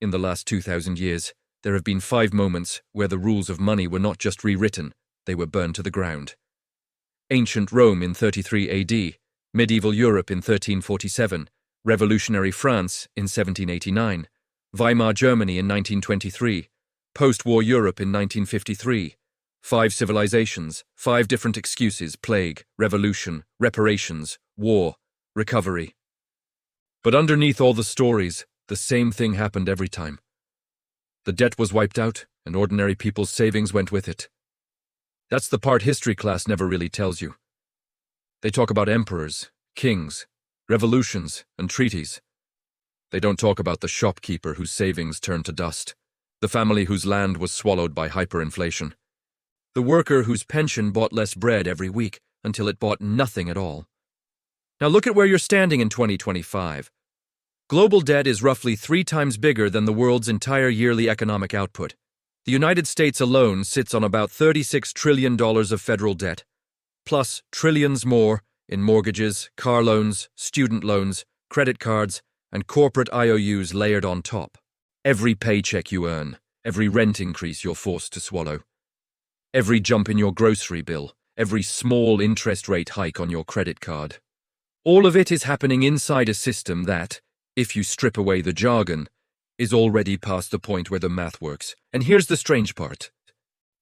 In the last 2,000 years, there have been 5 moments where the rules of money were not just rewritten, they were burned to the ground. Ancient Rome in 33 AD, medieval Europe in 1347, revolutionary France in 1789, Weimar Germany in 1923, post-war Europe in 1953, 5 civilizations, 5 different excuses: plague, revolution, reparations, war, recovery. But underneath all the stories, the same thing happened every time. The debt was wiped out, and ordinary people's savings went with it. That's the part history class never really tells you. They talk about emperors, kings, revolutions, and treaties. They don't talk about the shopkeeper whose savings turned to dust, the family whose land was swallowed by hyperinflation, the worker whose pension bought less bread every week until it bought nothing at all. Now look at where you're standing in 2025. Global debt is roughly 3 times bigger than the world's entire yearly economic output. The United States alone sits on about $36 trillion of federal debt, plus trillions more in mortgages, car loans, student loans, credit cards, and corporate IOUs layered on top. Every paycheck you earn, every rent increase you're forced to swallow, every jump in your grocery bill, every small interest rate hike on your credit card. All of it is happening inside a system that, if you strip away the jargon, is already past the point where the math works. And here's the strange part.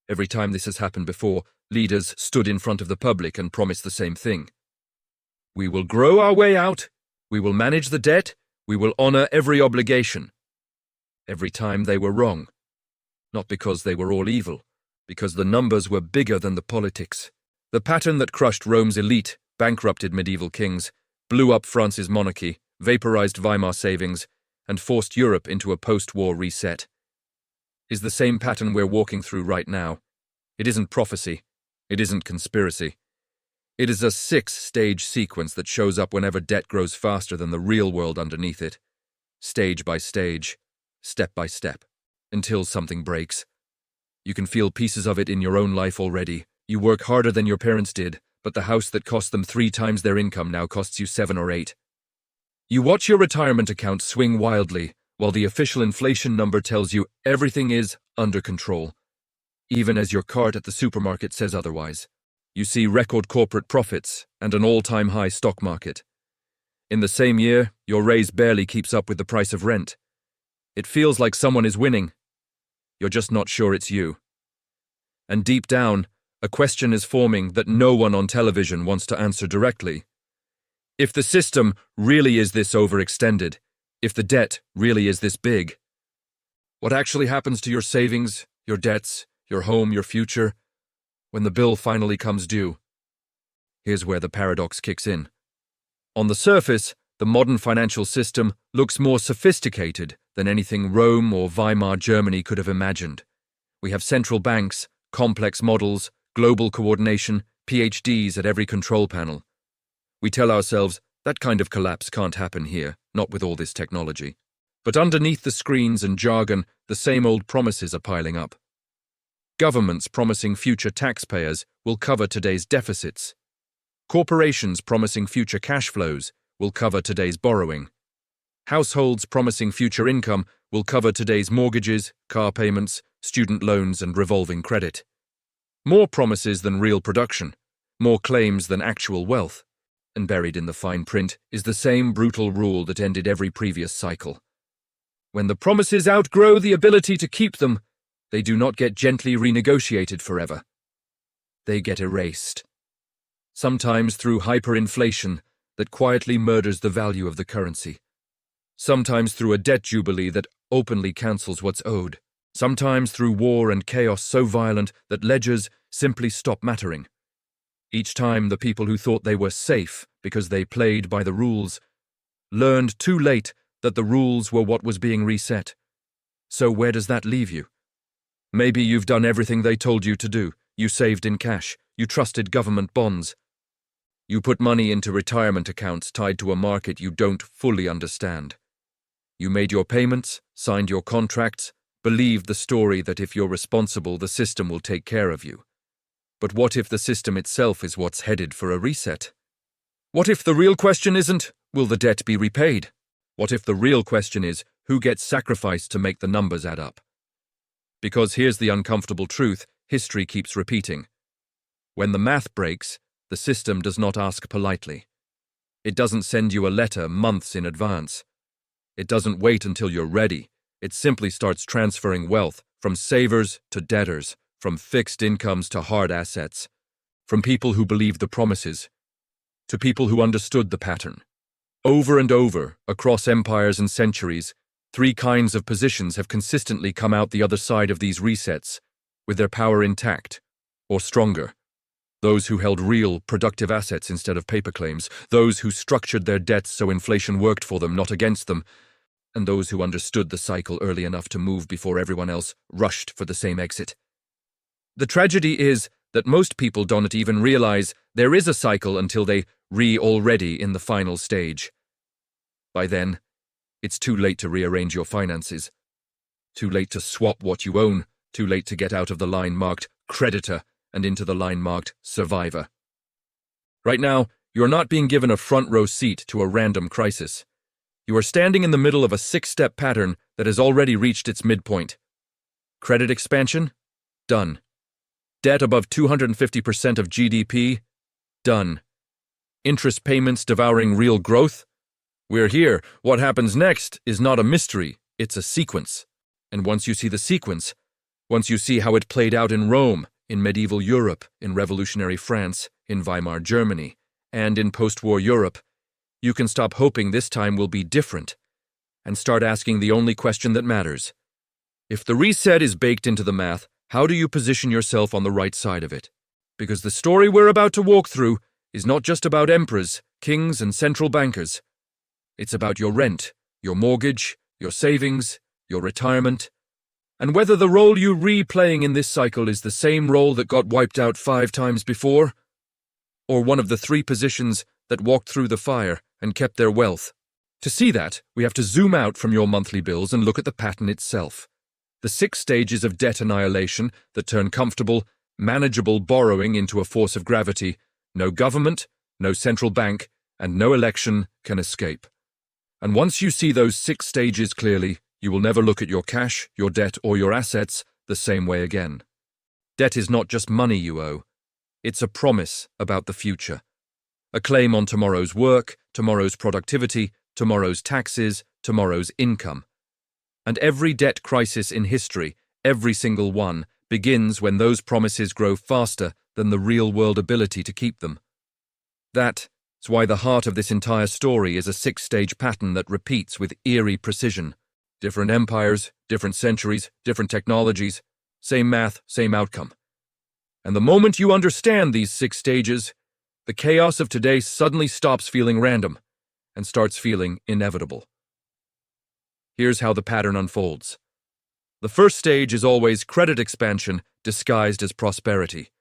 Every time this has happened before, leaders stood in front of the public and promised the same thing. We will grow our way out, we will manage the debt, we will honor every obligation. Every time they were wrong. Not because they were all evil, because the numbers were bigger than the politics. The pattern that crushed Rome's elite, bankrupted medieval kings, blew up France's monarchy, vaporized Weimar savings, and forced Europe into a post-war reset, is the same pattern we're walking through right now. It isn't prophecy. It isn't conspiracy. It is a 6-stage sequence that shows up whenever debt grows faster than the real world underneath it. Stage by stage, step by step, until something breaks. You can feel pieces of it in your own life already. You work harder than your parents did, but the house that cost them 3 times their income now costs you 7 or 8. You watch your retirement account swing wildly, while the official inflation number tells you everything is under control, even as your cart at the supermarket says otherwise. You see record corporate profits and an all-time high stock market. In the same year, your raise barely keeps up with the price of rent. It feels like someone is winning. You're just not sure it's you. And deep down, a question is forming that no one on television wants to answer directly. If the system really is this overextended, if the debt really is this big, what actually happens to your savings, your debts, your home, your future, when the bill finally comes due? Here's where the paradox kicks in. On the surface, the modern financial system looks more sophisticated than anything Rome or Weimar Germany could have imagined. We have central banks, complex models, global coordination, PhDs at every control panel. We tell ourselves that kind of collapse can't happen here, not with all this technology. But underneath the screens and jargon, the same old promises are piling up. Governments promising future taxpayers will cover today's deficits. Corporations promising future cash flows will cover today's borrowing. Households promising future income will cover today's mortgages, car payments, student loans, and revolving credit. More promises than real production, more claims than actual wealth. And buried in the fine print is the same brutal rule that ended every previous cycle. When the promises outgrow the ability to keep them, they do not get gently renegotiated forever. They get erased. Sometimes through hyperinflation that quietly murders the value of the currency. Sometimes through a debt jubilee that openly cancels what's owed. Sometimes through war and chaos so violent that ledgers simply stop mattering. Each time the people who thought they were safe because they played by the rules learned too late that the rules were what was being reset. So where does that leave you? Maybe you've done everything they told you to do. You saved in cash. You trusted government bonds. You put money into retirement accounts tied to a market you don't fully understand. You made your payments, signed your contracts, believed the story that if you're responsible, the system will take care of you. But what if the system itself is what's headed for a reset? What if the real question isn't, will the debt be repaid? What if the real question is, Who gets sacrificed to make the numbers add up? Because here's the uncomfortable truth, history keeps repeating. When the math breaks, the system does not ask politely. It doesn't send you a letter months in advance. It doesn't wait until you're ready. It simply starts transferring wealth from savers to debtors, from fixed incomes to hard assets, from people who believed the promises to people who understood the pattern. Over and over, across empires and centuries, three kinds of positions have consistently come out the other side of these resets, with their power intact, or stronger. Those who held real, productive assets instead of paper claims, those who structured their debts so inflation worked for them, not against them, and those who understood the cycle early enough to move before everyone else rushed for the same exit. The tragedy is that most people don't even realize there is a cycle until they already in the final stage. By then, it's too late to rearrange your finances, too late to swap what you own, too late to get out of the line marked creditor and into the line marked survivor. Right now, you're not being given a front row seat to a random crisis. You are standing in the middle of a six-step pattern that has already reached its midpoint. Credit expansion? Done. Debt above 250% of GDP? Done. Interest payments devouring real growth? We're here. What happens next is not a mystery, it's a sequence. And once you see the sequence, once you see how it played out in Rome, in medieval Europe, in revolutionary France, in Weimar Germany, and in post-war Europe, you can stop hoping this time will be different and start asking the only question that matters. If the reset is baked into the math, how do you position yourself on the right side of it? Because the story we're about to walk through is not just about emperors, kings, and central bankers. It's about your rent, your mortgage, your savings, your retirement, and whether the role you're replaying in this cycle is the same role that got wiped out 5 times before, or one of the 3 positions that walked through the fire and kept their wealth. To see that, we have to zoom out from your monthly bills and look at the pattern itself. The 6 stages of debt annihilation that turn comfortable, manageable borrowing into a force of gravity. No government, no central bank, and no election can escape. And once you see those 6 stages clearly, you will never look at your cash, your debt, or your assets the same way again. Debt is not just money you owe. It's a promise about the future. A claim on tomorrow's work, tomorrow's productivity, tomorrow's taxes, tomorrow's income. And every debt crisis in history, every single one, begins when those promises grow faster than the real-world ability to keep them. That's why the heart of this entire story is a 6-stage pattern that repeats with eerie precision. Different empires, different centuries, different technologies, same math, same outcome. And the moment you understand these 6 stages, the chaos of today suddenly stops feeling random and starts feeling inevitable. Here's how the pattern unfolds. The first stage is always credit expansion disguised as prosperity.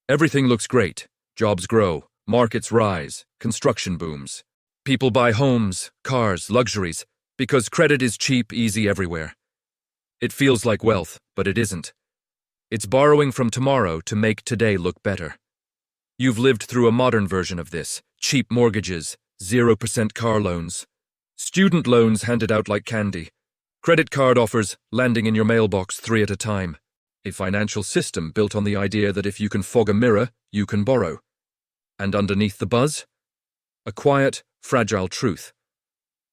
Everything looks great. Jobs grow, markets rise, construction booms. People buy homes, cars, luxuries, because credit is cheap, easy everywhere. It feels like wealth, but it isn't. It's borrowing from tomorrow to make today look better. You've lived through a modern version of this. Cheap mortgages, 0% car loans, student loans handed out like candy, credit card offers landing in your mailbox 3 at a time. A financial system built on the idea that if you can fog a mirror, you can borrow. And underneath the buzz? A quiet, fragile truth.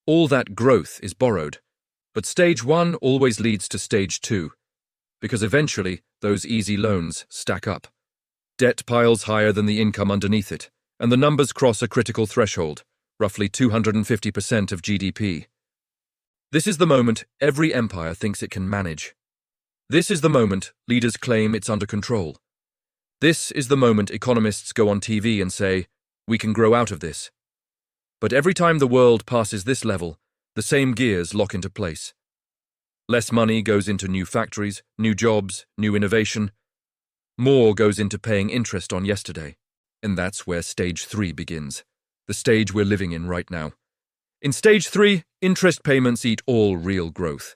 All that growth is borrowed, but stage 1 always leads to stage 2, because eventually those easy loans stack up. Debt piles higher than the income underneath it, and the numbers cross a critical threshold, roughly 250% of GDP. This is the moment every empire thinks it can manage. This is the moment leaders claim it's under control. This is the moment economists go on TV and say, we can grow out of this. But every time the world passes this level, the same gears lock into place. Less money goes into new factories, new jobs, new innovation. More goes into paying interest on yesterday. And that's where stage 3 begins, the stage we're living in right now. In stage 3, interest payments eat all real growth.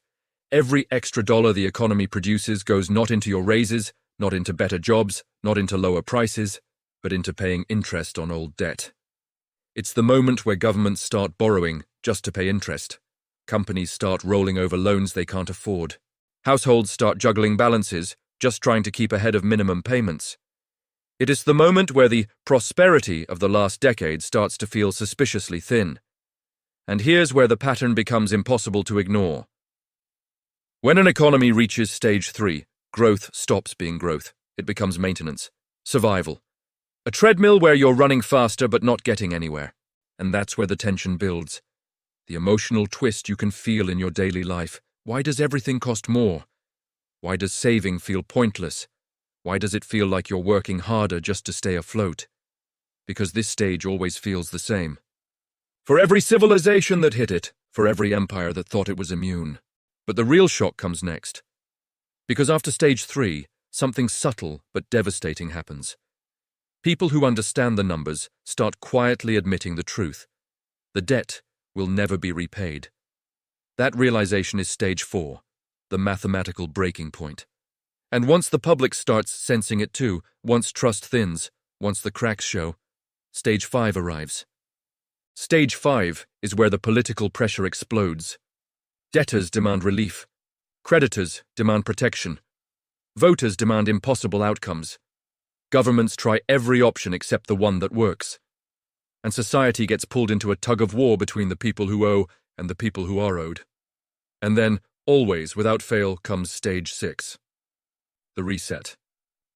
Every extra dollar the economy produces goes not into your raises, not into better jobs, not into lower prices, but into paying interest on old debt. It's the moment where governments start borrowing just to pay interest. Companies start rolling over loans they can't afford. Households start juggling balances, just trying to keep ahead of minimum payments. It is the moment where the prosperity of the last decade starts to feel suspiciously thin. And here's where the pattern becomes impossible to ignore. When an economy reaches stage 3, growth stops being growth. It becomes maintenance, survival. A treadmill where you're running faster but not getting anywhere. And that's where the tension builds. The emotional twist you can feel in your daily life. Why does everything cost more? Why does saving feel pointless? Why does it feel like you're working harder just to stay afloat? Because this stage always feels the same. For every civilization that hit it, for every empire that thought it was immune. But the real shock comes next. Because after stage 3, something subtle but devastating happens. People who understand the numbers start quietly admitting the truth. The debt will never be repaid. That realization is stage 4, the mathematical breaking point. And once the public starts sensing it too, once trust thins, once the cracks show, stage 5 arrives. Stage 5 is where the political pressure explodes. Debtors demand relief. Creditors demand protection. Voters demand impossible outcomes. Governments try every option except the one that works. And society gets pulled into a tug-of-war between the people who owe and the people who are owed. And then, always, without fail, comes stage 6. The reset.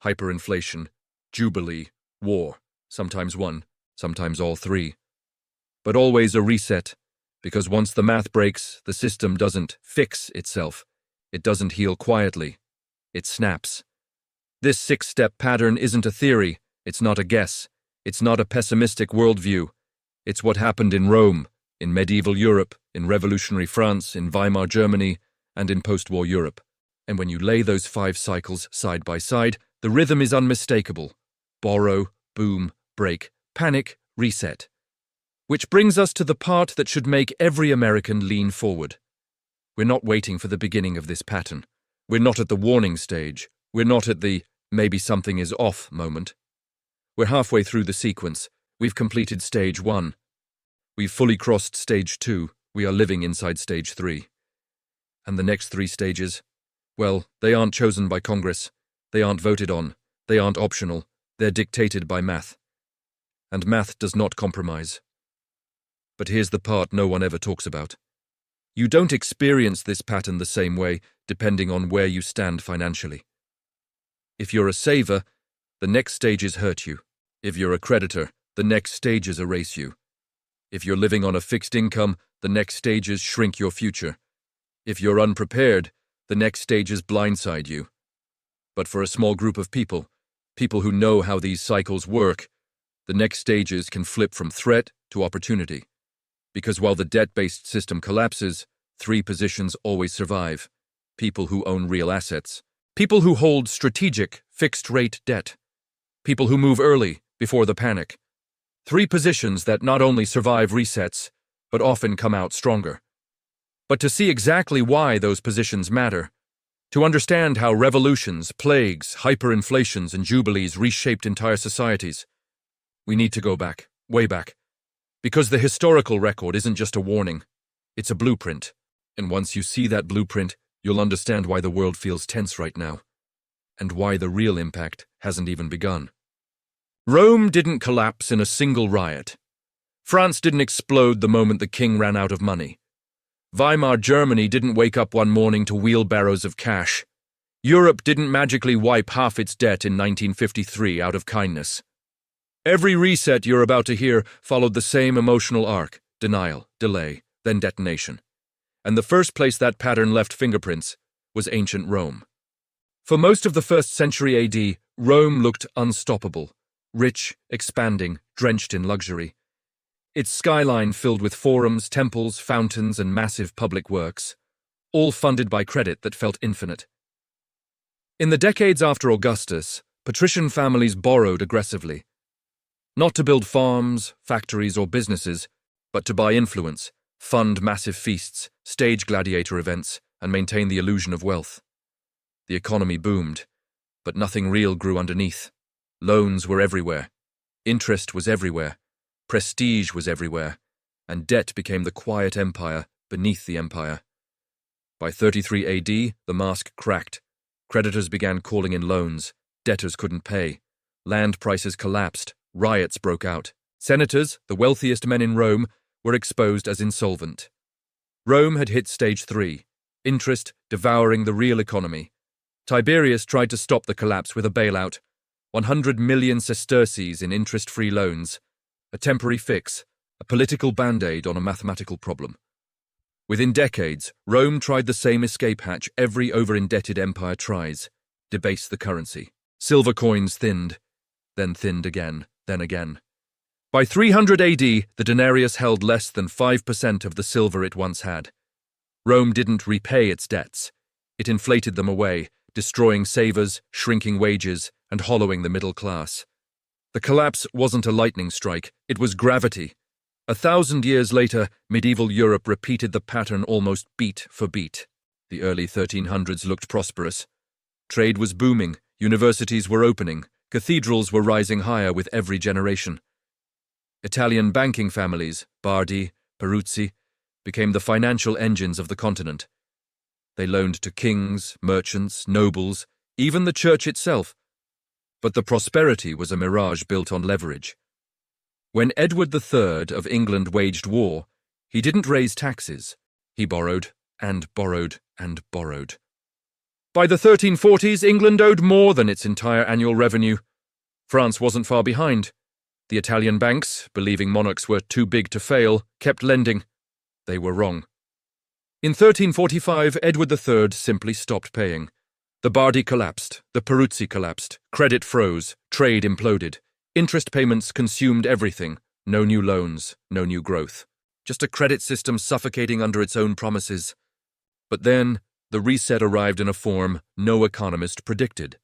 Hyperinflation, jubilee, war, sometimes one, sometimes all three. But always a reset, because once the math breaks, the system doesn't fix itself. It doesn't heal quietly. It snaps. This 6-step pattern isn't a theory. It's not a guess. It's not a pessimistic worldview. It's what happened in Rome, in medieval Europe, in revolutionary France, in Weimar Germany, and in post-war Europe. And when you lay those 5 cycles side by side, the rhythm is unmistakable. Borrow, boom, break, panic, reset. Which brings us to the part that should make every American lean forward. We're not waiting for the beginning of this pattern. We're not at the warning stage. We're not at the maybe something is off moment. We're halfway through the sequence. We've completed stage 1. We've fully crossed stage 2. We are living inside stage 3. And the next 3 stages? Well, they aren't chosen by Congress. They aren't voted on. They aren't optional. They're dictated by math. And math does not compromise. But here's the part no one ever talks about. You don't experience this pattern the same way, depending on where you stand financially. If you're a saver, the next stages hurt you. If you're a creditor, the next stages erase you. If you're living on a fixed income, the next stages shrink your future. If you're unprepared, the next stages blindside you. But for a small group of people who know how these cycles work, the next stages can flip from threat to opportunity. Because while the debt-based system collapses, 3 positions always survive. People who own real assets. People who hold strategic, fixed-rate debt. People who move early, before the panic. 3 positions that not only survive resets, but often come out stronger. But to see exactly why those positions matter, to understand how revolutions, plagues, hyperinflations, and jubilees reshaped entire societies, we need to go back, way back. Because the historical record isn't just a warning, it's a blueprint. And once you see that blueprint, you'll understand why the world feels tense right now, and why the real impact hasn't even begun. Rome didn't collapse in a single riot. France didn't explode the moment the king ran out of money. Weimar Germany didn't wake up one morning to wheelbarrows of cash. Europe didn't magically wipe half its debt in 1953 out of kindness. Every reset you're about to hear followed the same emotional arc: denial, delay, then detonation. And the first place that pattern left fingerprints was ancient Rome. For most of the 1st century AD, Rome looked unstoppable, rich, expanding, drenched in luxury. Its skyline filled with forums, temples, fountains, and massive public works, all funded by credit that felt infinite. In the decades after Augustus, patrician families borrowed aggressively, not to build farms, factories, or businesses, but to buy influence, fund massive feasts, stage gladiator events, and maintain the illusion of wealth. The economy boomed, but nothing real grew underneath. Loans were everywhere. Interest was everywhere. Prestige was everywhere. And debt became the quiet empire beneath the empire. By 33 AD, the mask cracked. Creditors began calling in loans. Debtors couldn't pay. Land prices collapsed. Riots broke out. Senators, the wealthiest men in Rome, were exposed as insolvent. Rome had hit stage 3, interest devouring the real economy. Tiberius tried to stop the collapse with a bailout, 100 million sesterces in interest-free loans, a temporary fix, a political band-aid on a mathematical problem. Within decades, Rome tried the same escape hatch every over-indebted empire tries: debase the currency. Silver coins thinned, then thinned again, then again. By 300 AD, the denarius held less than 5% of the silver it once had. Rome didn't repay its debts. It inflated them away, destroying savers, shrinking wages, and hollowing the middle class. The collapse wasn't a lightning strike, it was gravity. 1,000 years later, medieval Europe repeated the pattern almost beat for beat. The early 1300s looked prosperous. Trade was booming, universities were opening, cathedrals were rising higher with every generation. Italian banking families, Bardi, Peruzzi, became the financial engines of the continent. They loaned to kings, merchants, nobles, even the church itself. But the prosperity was a mirage built on leverage. When Edward III of England waged war, he didn't raise taxes. He borrowed and borrowed and borrowed. By the 1340s, England owed more than its entire annual revenue. France wasn't far behind. The Italian banks, believing monarchs were too big to fail, kept lending. They were wrong. In 1345, Edward III simply stopped paying. The Bardi collapsed, the Peruzzi collapsed, credit froze, trade imploded. Interest payments consumed everything. No new loans, no new growth. Just a credit system suffocating under its own promises. But then, the reset arrived in a form no economist predicted.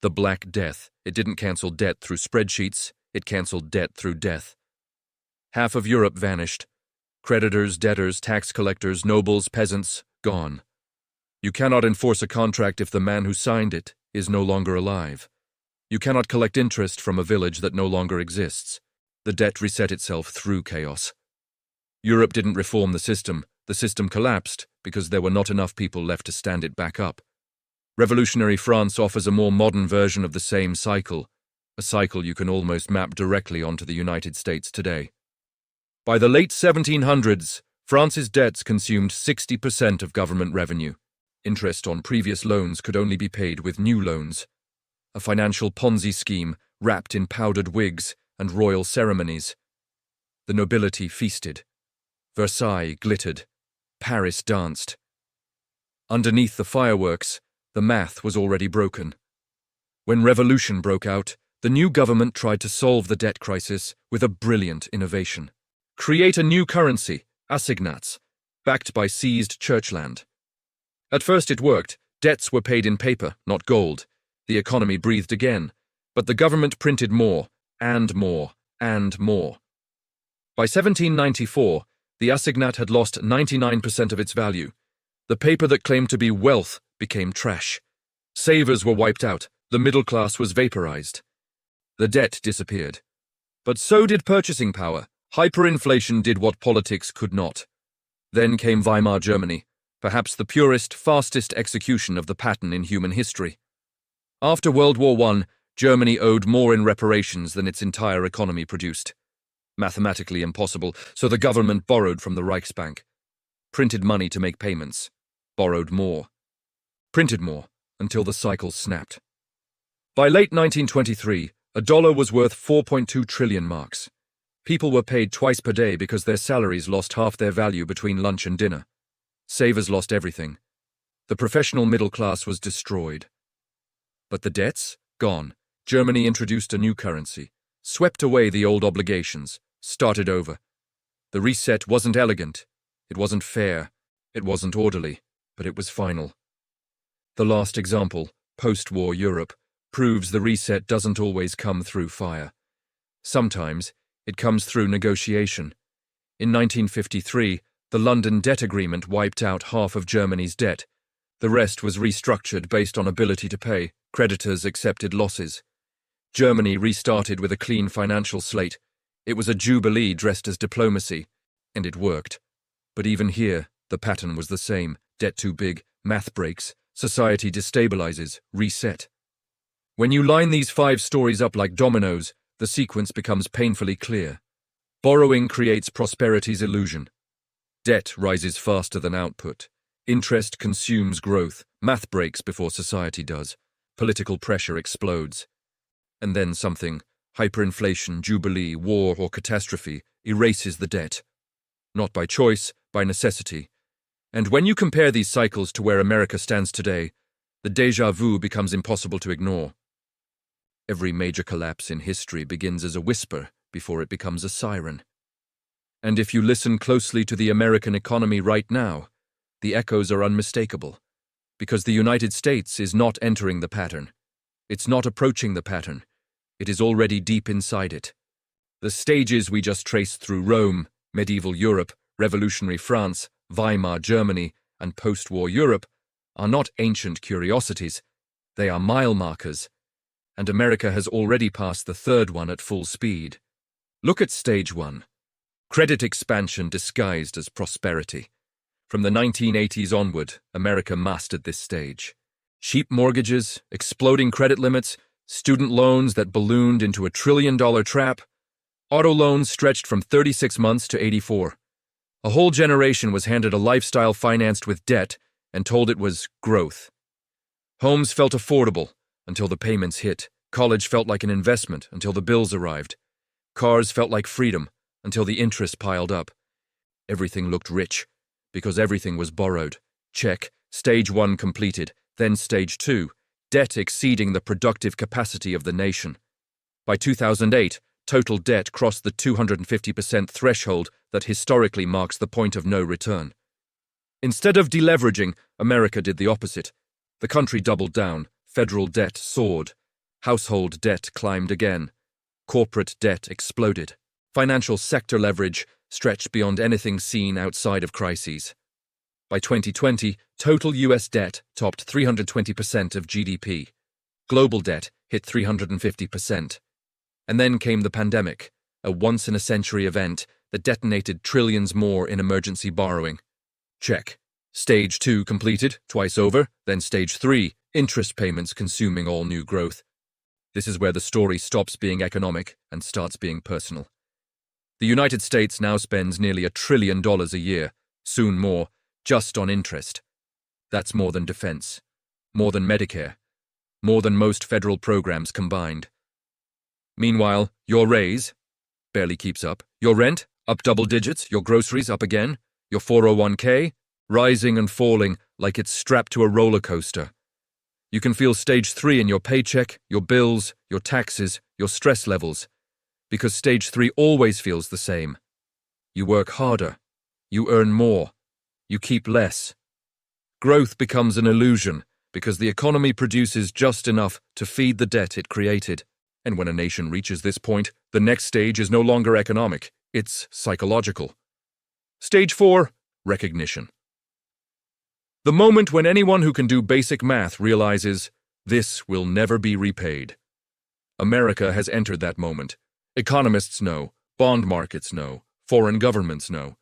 The Black Death. It didn't cancel debt through spreadsheets, it cancelled debt through death. Half of Europe vanished. Creditors, debtors, tax collectors, nobles, peasants, gone. You cannot enforce a contract if the man who signed it is no longer alive. You cannot collect interest from a village that no longer exists. The debt reset itself through chaos. Europe didn't reform the system collapsed because there were not enough people left to stand it back up. Revolutionary France offers a more modern version of the same cycle, a cycle you can almost map directly onto the United States today. By the late 1700s, France's debts consumed 60% of government revenue. Interest on previous loans could only be paid with new loans. A financial Ponzi scheme wrapped in powdered wigs and royal ceremonies. The nobility feasted. Versailles glittered. Paris danced. Underneath the fireworks, the math was already broken. When revolution broke out, the new government tried to solve the debt crisis with a brilliant innovation. Create a new currency, assignats, backed by seized church land. At first it worked. Debts were paid in paper, not gold. The economy breathed again, but the government printed more, and more, and more. By 1794, the assignat had lost 99% of its value. The paper that claimed to be wealth became trash. Savers were wiped out. The middle class was vaporized. The debt disappeared. But so did purchasing power. Hyperinflation did what politics could not. Then came Weimar Germany, perhaps the purest, fastest execution of the pattern in human history. After World War I, Germany owed more in reparations than its entire economy produced. Mathematically impossible, so the government borrowed from the Reichsbank. Printed money to make payments. Borrowed more. Printed more, until the cycle snapped. By late 1923, a dollar was worth 4.2 trillion marks. People were paid twice per day because their salaries lost half their value between lunch and dinner. Savers lost everything. The professional middle class was destroyed. But the debts? Gone. Germany introduced a new currency, swept away the old obligations, started over. The reset wasn't elegant, it wasn't fair, it wasn't orderly, but it was final. The last example, post-war Europe, proves the reset doesn't always come through fire. Sometimes, it comes through negotiation. In 1953, the London Debt Agreement wiped out half of Germany's debt. The rest was restructured based on ability to pay. Creditors accepted losses. Germany restarted with a clean financial slate. It was a jubilee dressed as diplomacy, and it worked. But even here, the pattern was the same. Debt too big, math breaks, society destabilizes, reset. When you line these 5 stories up like dominoes, the sequence becomes painfully clear. Borrowing creates prosperity's illusion. Debt rises faster than output. Interest consumes growth. Math breaks before society does. Political pressure explodes. And then something, hyperinflation, jubilee, war, or catastrophe, erases the debt. Not by choice, by necessity. And when you compare these cycles to where America stands today, the déjà vu becomes impossible to ignore. Every major collapse in history begins as a whisper before it becomes a siren. And if you listen closely to the American economy right now, the echoes are unmistakable. Because the United States is not entering the pattern. It's not approaching the pattern. It is already deep inside it. The stages we just traced through Rome, medieval Europe, revolutionary France, Weimar Germany, and post-war Europe are not ancient curiosities. They are mile markers. And America has already passed the 3rd one at full speed. Look at stage 1. Credit expansion disguised as prosperity. From the 1980s onward, America mastered this stage. Cheap mortgages, exploding credit limits, student loans that ballooned into a trillion-dollar trap, auto loans stretched from 36 months to 84. A whole generation was handed a lifestyle financed with debt and told it was growth. Homes felt affordable until the payments hit. College felt like an investment until the bills arrived. Cars felt like freedom until the interest piled up. Everything looked rich because everything was borrowed. Check. Stage 1 completed. Then stage 2. Debt exceeding the productive capacity of the nation. By 2008, total debt crossed the 250% threshold that historically marks the point of no return. Instead of deleveraging, America did the opposite. The country doubled down. Federal debt soared. Household debt climbed again. Corporate debt exploded. Financial sector leverage stretched beyond anything seen outside of crises. By 2020, total U.S. debt topped 320% of GDP. Global debt hit 350%. And then came the pandemic, a once-in-a-century event that detonated trillions more in emergency borrowing. Check. Stage 2 completed, twice over, then stage 3, interest payments consuming all new growth. This is where the story stops being economic and starts being personal. The United States now spends nearly $1 trillion a year, soon more, just on interest. That's more than defense, more than Medicare, more than most federal programs combined. Meanwhile, your raise barely keeps up. Your rent, up double digits. Your groceries, up again. Your 401k, rising and falling like it's strapped to a roller coaster. You can feel stage 3 in your paycheck, your bills, your taxes, your stress levels. Because stage 3 always feels the same. You work harder. You earn more. You keep less. Growth becomes an illusion because the economy produces just enough to feed the debt it created. And when a nation reaches this point, the next stage is no longer economic, it's psychological. Stage 4, recognition. The moment when anyone who can do basic math realizes this will never be repaid. America has entered that moment. Economists know, bond markets know, foreign governments know.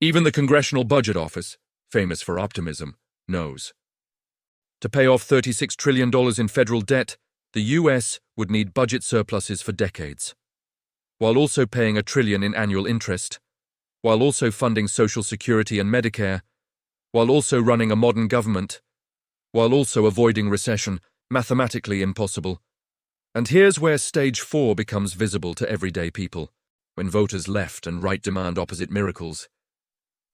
Even the Congressional Budget Office, famous for optimism, knows. To pay off $36 trillion in federal debt, the U.S. would need budget surpluses for decades, while also paying $1 trillion in annual interest, while also funding Social Security and Medicare, while also running a modern government, while also avoiding recession, mathematically impossible. And here's where stage 4 becomes visible to everyday people, when voters left and right demand opposite miracles,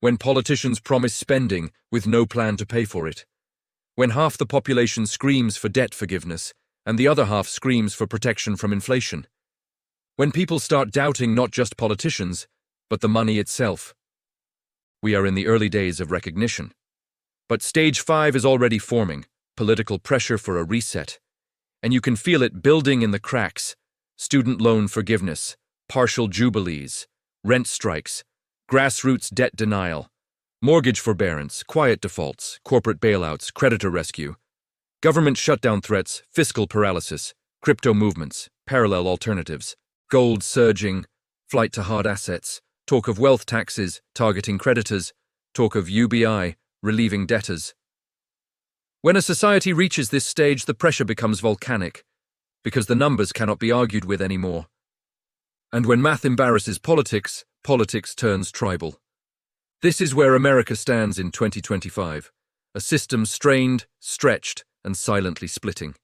when politicians promise spending with no plan to pay for it, when half the population screams for debt forgiveness and the other half screams for protection from inflation, when people start doubting not just politicians, but the money itself. We are in the early days of recognition. But stage 5 is already forming, political pressure for a reset. And you can feel it building in the cracks: student loan forgiveness, partial jubilees, rent strikes, grassroots debt denial, mortgage forbearance, quiet defaults, corporate bailouts, creditor rescue, government shutdown threats, fiscal paralysis, crypto movements, parallel alternatives, gold surging, flight to hard assets, talk of wealth taxes targeting creditors, talk of UBI relieving debtors. When a society reaches this stage, the pressure becomes volcanic, because the numbers cannot be argued with anymore. And when math embarrasses politics, politics turns tribal. This is where America stands in 2025, a system strained, stretched, and silently splitting.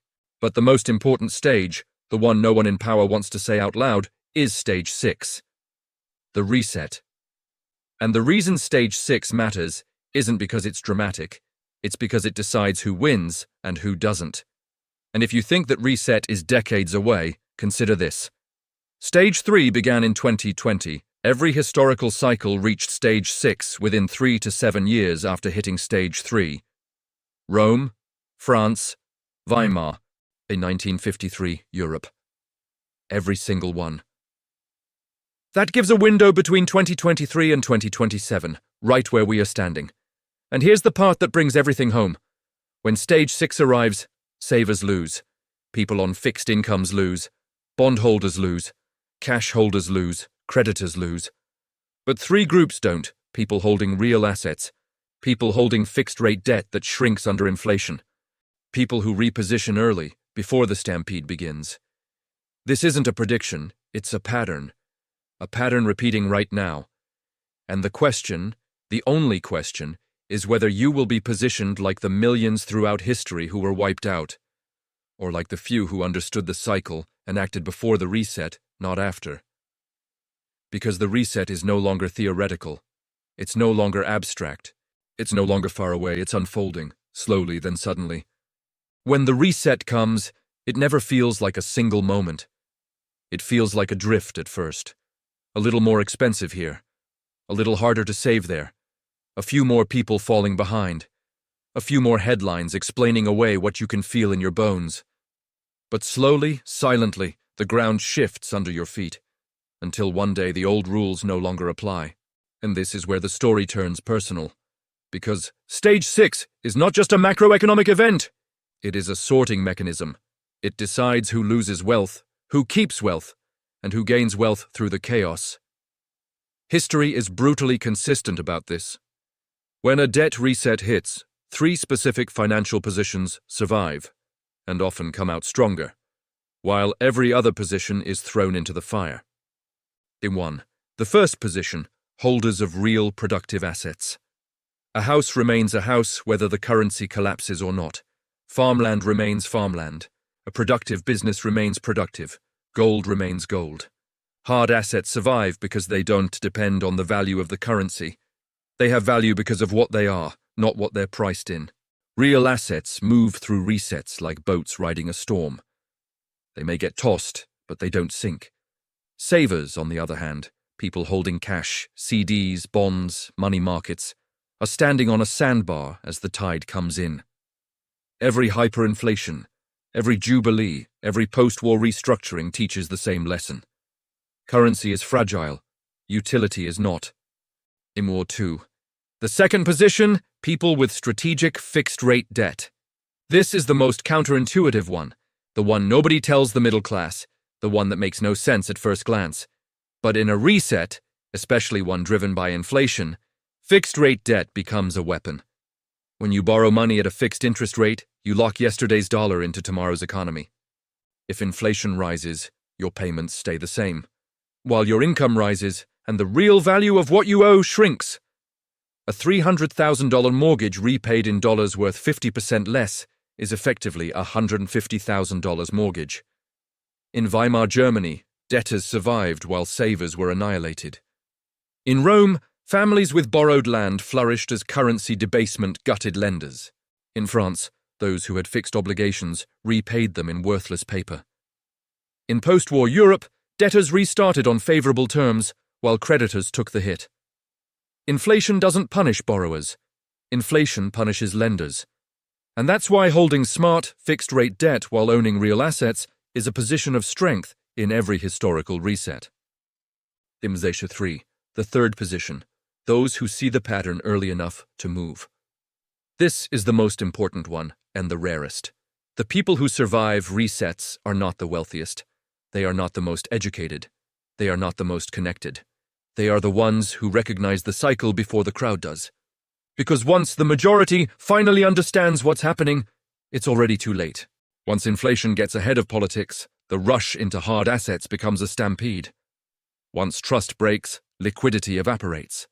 But the most important stage, the one no one in power wants to say out loud, is Stage 6. The reset. And the reason Stage 6 matters isn't because it's dramatic, it's because it decides who wins and who doesn't. And if you think that reset is decades away, consider this. Stage 3 began in 2020. Every historical cycle reached Stage 6 within 3 to 7 years after hitting Stage 3. Rome, France, Weimar, in 1953, Europe. Every single one. That gives a window between 2023 and 2027, right where we are standing. And here's the part that brings everything home. When Stage 6 arrives, savers lose. People on fixed incomes lose. Bondholders lose. Cash holders lose. Creditors lose. But three groups don't: people holding real assets, people holding fixed-rate debt that shrinks under inflation, people who reposition early, before the stampede begins. This isn't a prediction, it's a pattern repeating right now. And the question, the only question, is whether you will be positioned like the millions throughout history who were wiped out, or like the few who understood the cycle and acted before the reset, not after. Because the reset is no longer theoretical. It's no longer abstract. It's no longer far away. It's unfolding, slowly then suddenly. When the reset comes, it never feels like a single moment. It feels like a drift at first. A little more expensive here. A little harder to save there. A few more people falling behind. A few more headlines explaining away what you can feel in your bones. But slowly, silently, the ground shifts under your feet. Until one day the old rules no longer apply. And this is where the story turns personal. Because Stage 6 is not just a macroeconomic event. It is a sorting mechanism. It decides who loses wealth, who keeps wealth, and who gains wealth through the chaos. History is brutally consistent about this. When a debt reset hits, three specific financial positions survive, and often come out stronger, while every other position is thrown into the fire. In 1. The first position, holders of real productive assets. A house remains a house whether the currency collapses or not. Farmland remains farmland. A productive business remains productive. Gold remains gold. Hard assets survive because they don't depend on the value of the currency. They have value because of what they are, not what they're priced in. Real assets move through resets like boats riding a storm. They may get tossed, but they don't sink. Savers, on the other hand, people holding cash, CDs, bonds, money markets, are standing on a sandbar as the tide comes in. Every hyperinflation, every jubilee, every post-war restructuring teaches the same lesson. Currency is fragile, utility is not. In War 2. The second position, people with strategic fixed-rate debt. This is the most counterintuitive one, the one nobody tells the middle class, the one that makes no sense at first glance. But in a reset, especially one driven by inflation, fixed-rate debt becomes a weapon. When you borrow money at a fixed interest rate, you lock yesterday's dollar into tomorrow's economy. If inflation rises, your payments stay the same, while your income rises and the real value of what you owe shrinks. A $300,000 mortgage repaid in dollars worth 50% less is effectively a $150,000 mortgage. In Weimar Germany, debtors survived while savers were annihilated. In Rome, families with borrowed land flourished as currency debasement gutted lenders. In France, those who had fixed obligations repaid them in worthless paper. In post-war Europe, debtors restarted on favorable terms while creditors took the hit. Inflation doesn't punish borrowers. Inflation punishes lenders. And that's why holding smart, fixed-rate debt while owning real assets is a position of strength in every historical reset. Imzesha 3. The third position, those who see the pattern early enough to move. This is the most important one and the rarest. The people who survive resets are not the wealthiest. They are not the most educated. They are not the most connected. They are the ones who recognize the cycle before the crowd does. Because once the majority finally understands what's happening, it's already too late. Once inflation gets ahead of politics, the rush into hard assets becomes a stampede. Once trust breaks, liquidity evaporates.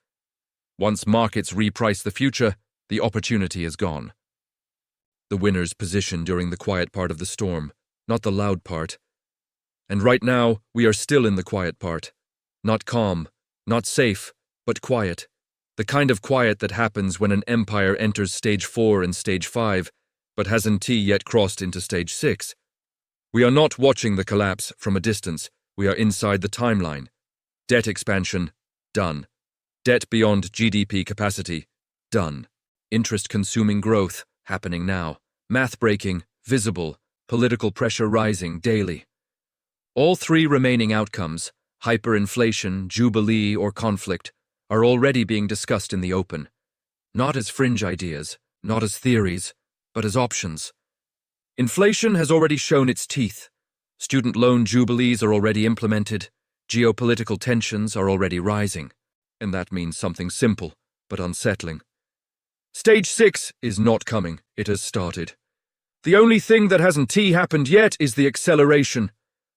Once markets reprice the future, the opportunity is gone. The winner's position during the quiet part of the storm, not the loud part. And right now, we are still in the quiet part. Not calm, not safe, but quiet. The kind of quiet that happens when an empire enters stage 4 and stage 5, but hasn't yet crossed into stage 6. We are not watching the collapse from a distance. We are inside the timeline. Debt expansion, done. Debt beyond GDP capacity, done. Interest-consuming growth, happening now. Math breaking, visible. Political pressure rising daily. All three remaining outcomes, hyperinflation, jubilee, or conflict, are already being discussed in the open. Not as fringe ideas, not as theories, but as options. Inflation has already shown its teeth. Student loan jubilees are already implemented. Geopolitical tensions are already rising. And that means something simple, but unsettling. Stage 6 is not coming. It has started. The only thing that hasn't happened yet is the acceleration.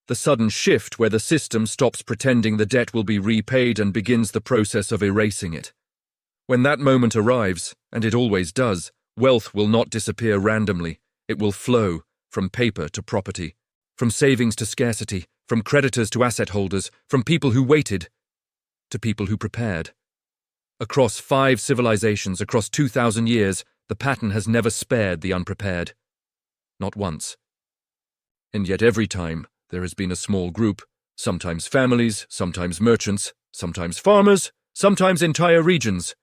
The sudden shift where the system stops pretending the debt will be repaid and begins the process of erasing it. When that moment arrives, and it always does, wealth will not disappear randomly. It will flow from paper to property, from savings to scarcity, from creditors to asset holders, from people who waited to people who prepared. Across 5 civilizations, across 2,000 years, the pattern has never spared the unprepared. Not once. And yet every time, there has been a small group, sometimes families, sometimes merchants, sometimes farmers, sometimes entire regions,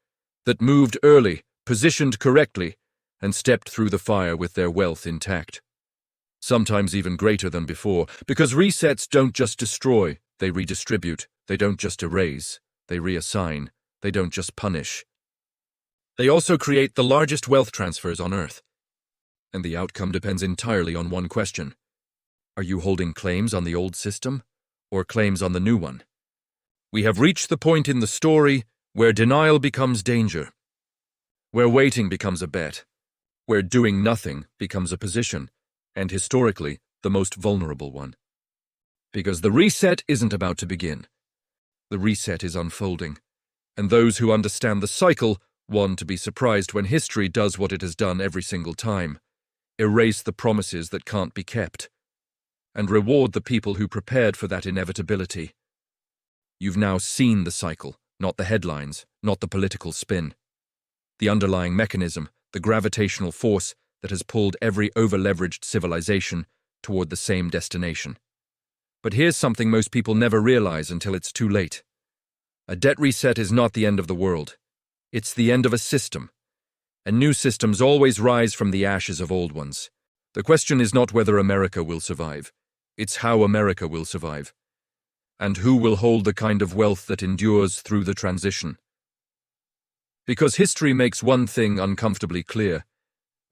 that moved early, positioned correctly, and stepped through the fire with their wealth intact. Sometimes even greater than before, because resets don't just destroy, they redistribute. They don't just erase, they reassign. They don't just punish. They also create the largest wealth transfers on Earth. And the outcome depends entirely on one question. Are you holding claims on the old system, or claims on the new one? We have reached the point in the story where denial becomes danger, where waiting becomes a bet, where doing nothing becomes a position, and historically, the most vulnerable one. Because the reset isn't about to begin. The reset is unfolding, and those who understand the cycle want to be surprised when history does what it has done every single time, erase the promises that can't be kept, and reward the people who prepared for that inevitability. You've now seen the cycle, not the headlines, not the political spin. The underlying mechanism, the gravitational force that has pulled every over-leveraged civilization toward the same destination. But here's something most people never realize until it's too late. A debt reset is not the end of the world. It's the end of a system. And new systems always rise from the ashes of old ones. The question is not whether America will survive. It's how America will survive. And who will hold the kind of wealth that endures through the transition. Because history makes one thing uncomfortably clear.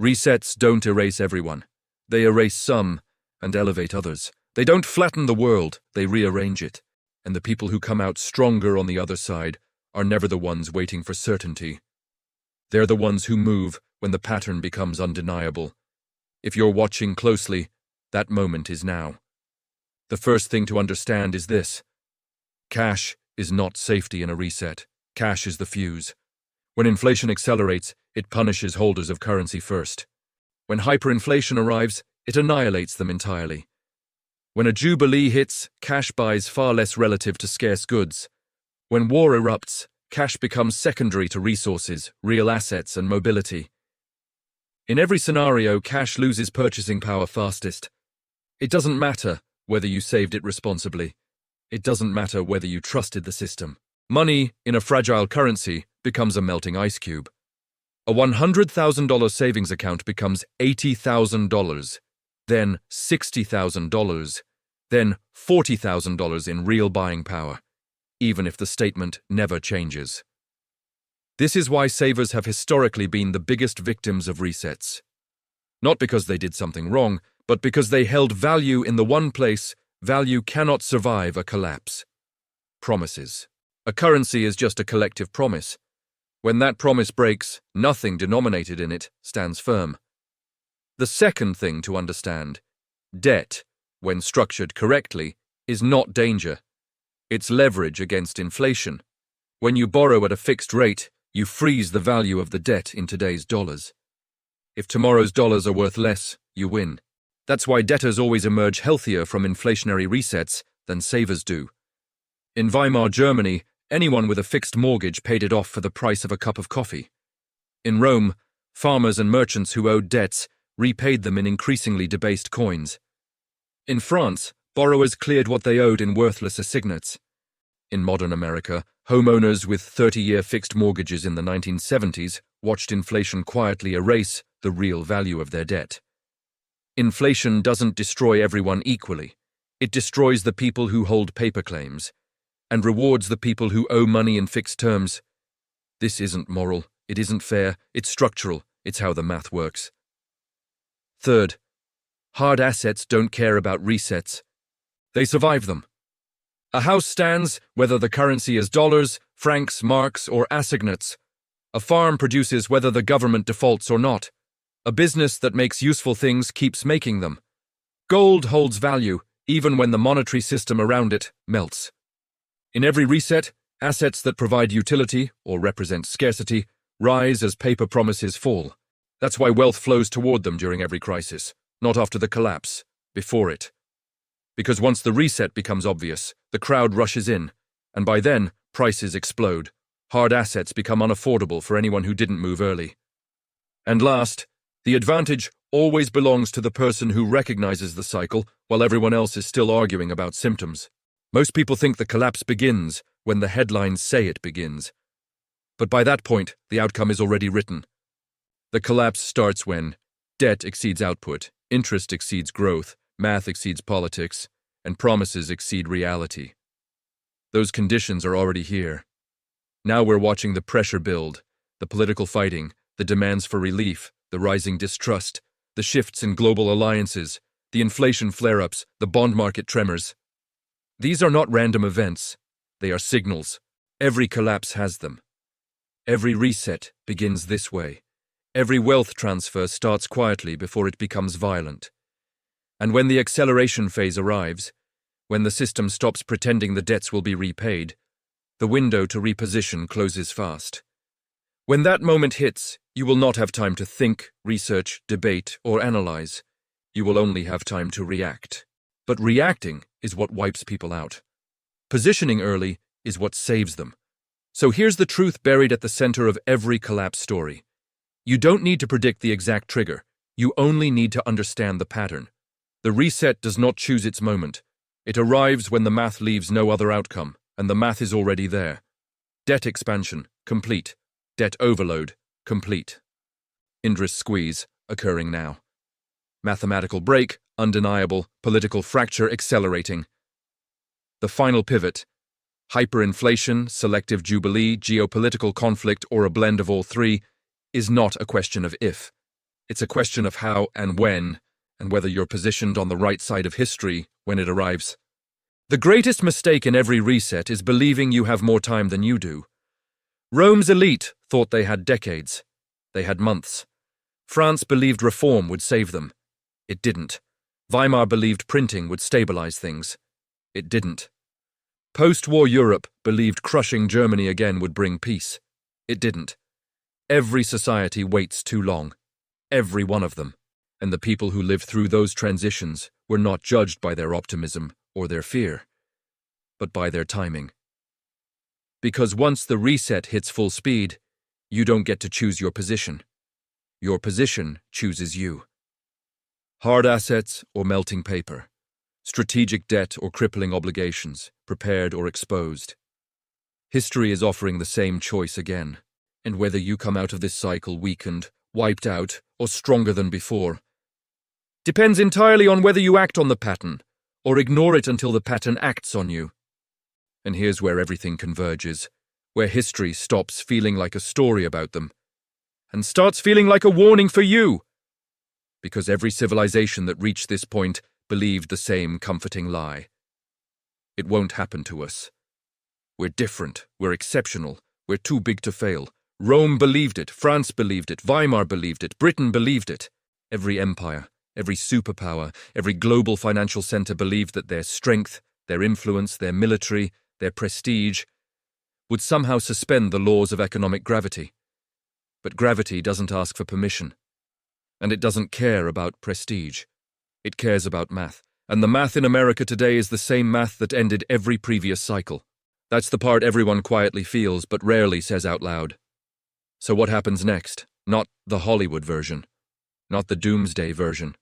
Resets don't erase everyone. They erase some and elevate others. They don't flatten the world, they rearrange it. And the people who come out stronger on the other side are never the ones waiting for certainty. They're the ones who move when the pattern becomes undeniable. If you're watching closely, that moment is now. The first thing to understand is this. Cash is not safety in a reset. Cash is the fuse. When inflation accelerates, it punishes holders of currency first. When hyperinflation arrives, it annihilates them entirely. When a jubilee hits, cash buys far less relative to scarce goods. When war erupts, cash becomes secondary to resources, real assets, and mobility. In every scenario, cash loses purchasing power fastest. It doesn't matter whether you saved it responsibly. It doesn't matter whether you trusted the system. Money, in a fragile currency, becomes a melting ice cube. A $100,000 savings account becomes $80,000, then $60,000, then $40,000 in real buying power, even if the statement never changes. This is why savers have historically been the biggest victims of resets. Not because they did something wrong, but because they held value in the one place value cannot survive a collapse. Promises. A currency is just a collective promise. When that promise breaks, nothing denominated in it stands firm. The second thing to understand: debt, when structured correctly, is not danger. It's leverage against inflation. When you borrow at a fixed rate, you freeze the value of the debt in today's dollars. If tomorrow's dollars are worth less, you win. That's why debtors always emerge healthier from inflationary resets than savers do. In Weimar Germany, anyone with a fixed mortgage paid it off for the price of a cup of coffee. In Rome, farmers and merchants who owed debts repaid them in increasingly debased coins. In France, borrowers cleared what they owed in worthless assignats. In modern America, homeowners with 30-year fixed mortgages in the 1970s watched inflation quietly erase the real value of their debt. Inflation doesn't destroy everyone equally. It destroys the people who hold paper claims and rewards the people who owe money in fixed terms. This isn't moral, it isn't fair, it's structural, it's how the math works. Third, hard assets don't care about resets. They survive them. A house stands whether the currency is dollars, francs, marks, or assignats. A farm produces whether the government defaults or not. A business that makes useful things keeps making them. Gold holds value, even when the monetary system around it melts. In every reset, assets that provide utility, or represent scarcity, rise as paper promises fall. That's why wealth flows toward them during every crisis, not after the collapse, before it. Because once the reset becomes obvious, the crowd rushes in, and by then, prices explode. Hard assets become unaffordable for anyone who didn't move early. And last, the advantage always belongs to the person who recognizes the cycle while everyone else is still arguing about symptoms. Most people think the collapse begins when the headlines say it begins. But by that point, the outcome is already written. The collapse starts when debt exceeds output, interest exceeds growth, math exceeds politics, and promises exceed reality. Those conditions are already here. Now we're watching the pressure build, the political fighting, the demands for relief, the rising distrust, the shifts in global alliances, the inflation flare-ups, the bond market tremors. These are not random events. They are signals. Every collapse has them. Every reset begins this way. Every wealth transfer starts quietly before it becomes violent. And when the acceleration phase arrives, when the system stops pretending the debts will be repaid, the window to reposition closes fast. When that moment hits, you will not have time to think, research, debate, or analyze. You will only have time to react. But reacting is what wipes people out. Positioning early is what saves them. So here's the truth buried at the center of every collapse story. You don't need to predict the exact trigger. You only need to understand the pattern. The reset does not choose its moment. It arrives when the math leaves no other outcome, and the math is already there. Debt expansion, complete. Debt overload, complete. Interest squeeze, occurring now. Mathematical break, undeniable. Political fracture accelerating. The final pivot: hyperinflation, selective jubilee, geopolitical conflict, or a blend of all three, is not a question of if. It's a question of how and when, and whether you're positioned on the right side of history when it arrives. The greatest mistake in every reset is believing you have more time than you do. Rome's elite thought they had decades. They had months. France believed reform would save them. It didn't. Weimar believed printing would stabilize things. It didn't. Post-war Europe believed crushing Germany again would bring peace. It didn't. Every society waits too long. Every one of them. And the people who lived through those transitions were not judged by their optimism or their fear, but by their timing. Because once the reset hits full speed, you don't get to choose your position. Your position chooses you. Hard assets or melting paper. Strategic debt or crippling obligations, prepared or exposed. History is offering the same choice again, and whether you come out of this cycle weakened, wiped out, or stronger than before, depends entirely on whether you act on the pattern, or ignore it until the pattern acts on you. And here's where everything converges, where history stops feeling like a story about them, and starts feeling like a warning for you. Because every civilization that reached this point believed the same comforting lie. It won't happen to us. We're different, we're exceptional, we're too big to fail. Rome believed it, France believed it, Weimar believed it, Britain believed it. Every empire, every superpower, every global financial center believed that their strength, their influence, their military, their prestige would somehow suspend the laws of economic gravity. But gravity doesn't ask for permission. And it doesn't care about prestige. It cares about math. And the math in America today is the same math that ended every previous cycle. That's the part everyone quietly feels but rarely says out loud. So what happens next? Not the Hollywood version. Not the doomsday version.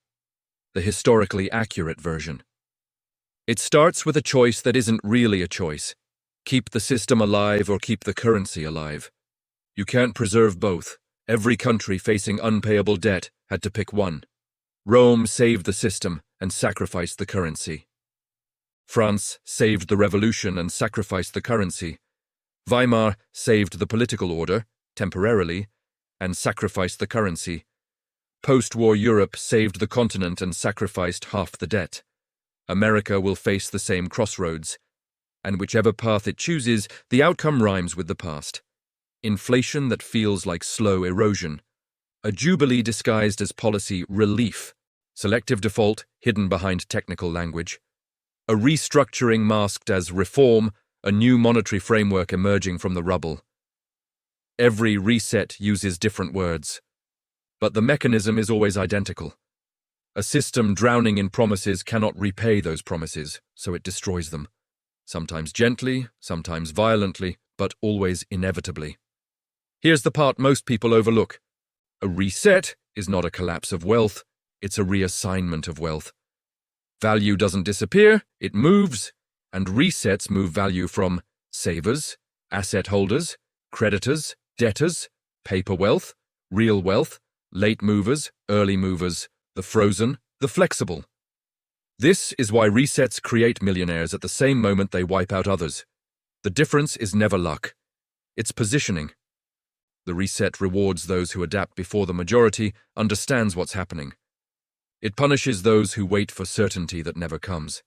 The historically accurate version. It starts with a choice that isn't really a choice. Keep the system alive or keep the currency alive. You can't preserve both. Every country facing unpayable debt had to pick one. Rome saved the system and sacrificed the currency. France saved the revolution and sacrificed the currency. Weimar saved the political order, temporarily, and sacrificed the currency. Post-war Europe saved the continent and sacrificed half the debt. America will face the same crossroads, and whichever path it chooses, the outcome rhymes with the past. Inflation that feels like slow erosion. A jubilee disguised as policy relief. Selective default hidden behind technical language. A restructuring masked as reform, a new monetary framework emerging from the rubble. Every reset uses different words, but the mechanism is always identical. A system drowning in promises cannot repay those promises, so it destroys them. Sometimes gently, sometimes violently, but always inevitably. Here's the part most people overlook. A reset is not a collapse of wealth, it's a reassignment of wealth. Value doesn't disappear, it moves, and resets move value from savers, asset holders, creditors, debtors, paper wealth, real wealth, late movers, early movers, the frozen, the flexible. This is why resets create millionaires at the same moment they wipe out others. The difference is never luck. It's positioning. The reset rewards those who adapt before the majority understands what's happening. It punishes those who wait for certainty that never comes.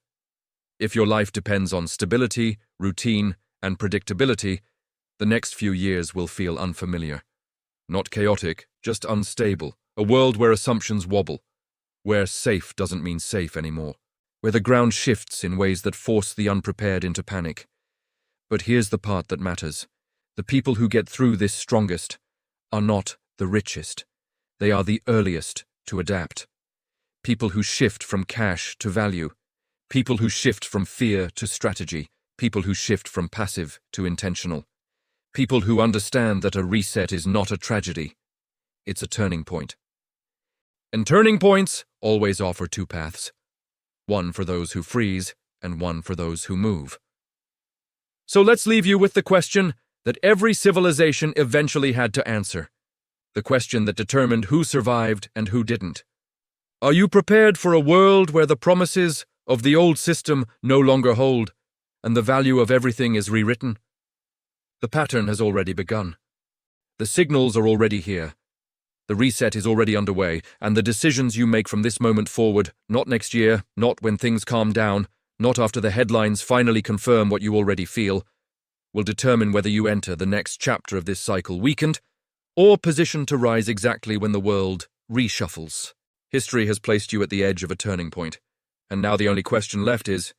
If your life depends on stability, routine, and predictability, the next few years will feel unfamiliar. Not chaotic, just unstable. A world where assumptions wobble. Where safe doesn't mean safe anymore. Where the ground shifts in ways that force the unprepared into panic. But here's the part that matters. The people who get through this strongest are not the richest. They are the earliest to adapt. People who shift from cash to value. People who shift from fear to strategy. People who shift from passive to intentional. People who understand that a reset is not a tragedy. It's a turning point. And turning points always offer two paths. One for those who freeze, and one for those who move. So let's leave you with the question that every civilization eventually had to answer. The question that determined who survived and who didn't. Are you prepared for a world where the promises of the old system no longer hold, and the value of everything is rewritten? The pattern has already begun. The signals are already here. The reset is already underway, and the decisions you make from this moment forward, not next year, not when things calm down, not after the headlines finally confirm what you already feel, will determine whether you enter the next chapter of this cycle weakened, or positioned to rise exactly when the world reshuffles. History has placed you at the edge of a turning point, and now the only question left is,